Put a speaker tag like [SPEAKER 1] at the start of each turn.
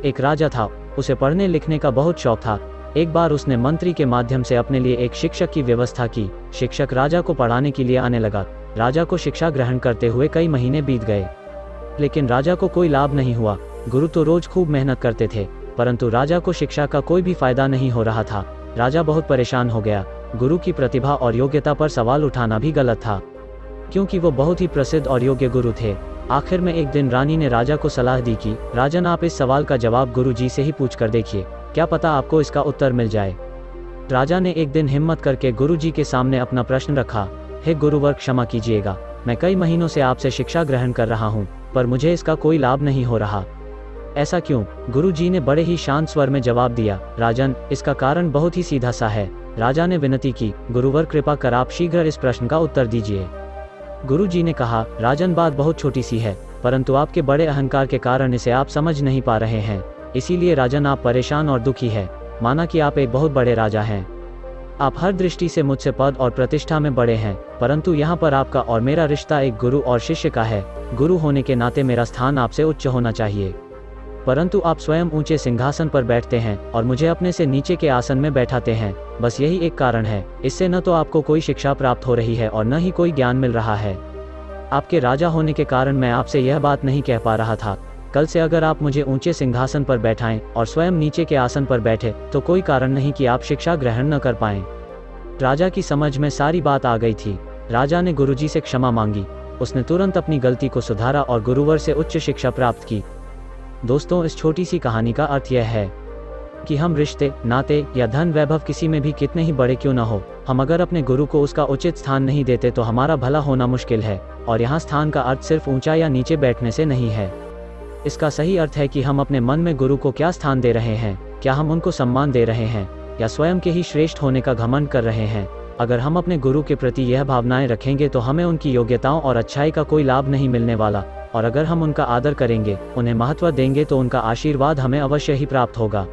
[SPEAKER 1] एक राजा था, उसे पढ़ने लिखने का बहुत शौक था। एक बार उसने मंत्री के माध्यम से अपने लिए एक शिक्षक की व्यवस्था की। शिक्षक राजा को पढ़ाने के लिए आने लगा। राजा को शिक्षा ग्रहण करते हुए कई महीने बीत गए, लेकिन राजा को कोई लाभ नहीं हुआ। गुरु तो रोज खूब मेहनत करते थे, परंतु राजा को शिक्षा का कोई भी फायदा नहीं हो रहा था। राजा बहुत परेशान हो गया। गुरु की प्रतिभा और योग्यता पर सवाल उठाना भी गलत था, क्योंकि वो बहुत ही प्रसिद्ध और योग्य गुरु थे। आखिर में एक दिन रानी ने राजा को सलाह दी कि राजन, आप इस सवाल का जवाब गुरु जी से ही पूछ कर देखिए, क्या पता आपको इसका उत्तर मिल जाए। राजा ने एक दिन हिम्मत करके गुरु जी के सामने अपना प्रश्न रखा। हे गुरुवर, क्षमा कीजिएगा, मैं कई महीनों से आपसे शिक्षा ग्रहण कर रहा हूँ, पर मुझे इसका कोई लाभ नहीं हो रहा। ऐसा क्यों? गुरु जी ने बड़े ही शांत स्वर में जवाब दिया। राजन, इसका कारण बहुत ही सीधा सा है। राजा ने विनती की, गुरुवर कृपा कर आप शीघ्र इस प्रश्न का उत्तर दीजिए। गुरु जी ने कहा, राजन, बात बहुत छोटी सी है, परंतु आपके बड़े अहंकार के कारण इसे आप समझ नहीं पा रहे हैं। इसीलिए राजन, आप परेशान और दुखी है। माना कि आप एक बहुत बड़े राजा हैं, आप हर दृष्टि से मुझसे पद और प्रतिष्ठा में बड़े हैं, परंतु यहाँ पर आपका और मेरा रिश्ता एक गुरु और शिष्य का है। गुरु होने के नाते मेरा स्थान आपसे उच्च होना चाहिए, परंतु आप स्वयं ऊंचे सिंहासन पर बैठते हैं और मुझे अपने से नीचे के आसन में बैठाते हैं। बस यही एक कारण है। इससे न तो आपको कोई शिक्षा प्राप्त हो रही है और न ही कोई ज्ञान मिल रहा है। आपके राजा होने के कारण मैं आपसे यह बात नहीं कह पा रहा था। कल से अगर आप मुझे ऊंचे सिंहासन पर बैठाएं और स्वयं नीचे के आसन पर बैठे, तो कोई कारण नहीं कि आप शिक्षा ग्रहण न कर पाएं। राजा की समझ में सारी बात आ गई थी। राजा ने गुरुजी से क्षमा मांगी। उसने तुरंत अपनी गलती को सुधारा और गुरुवर से उच्च शिक्षा प्राप्त की। दोस्तों, इस छोटी सी कहानी का अर्थ यह है कि हम रिश्ते, नाते या धन वैभव किसी में भी कितने ही बड़े क्यों न हो, हम अगर अपने गुरु को उसका उचित स्थान नहीं देते तो हमारा भला होना मुश्किल है। और यहाँ स्थान का अर्थ सिर्फ ऊंचा या नीचे बैठने से नहीं है। इसका सही अर्थ है कि हम अपने मन में गुरु को क्या स्थान दे रहे हैं। क्या हम उनको सम्मान दे रहे हैं या स्वयं के ही श्रेष्ठ होने का घमंड कर रहे हैं। अगर हम अपने गुरु के प्रति यह भावनाएं रखेंगे तो हमें उनकी योग्यताओं और अच्छाई का कोई लाभ नहीं मिलने वाला, और अगर हम उनका आदर करेंगे, उन्हें महत्व देंगे, तो उनका आशीर्वाद हमें अवश्य ही प्राप्त होगा।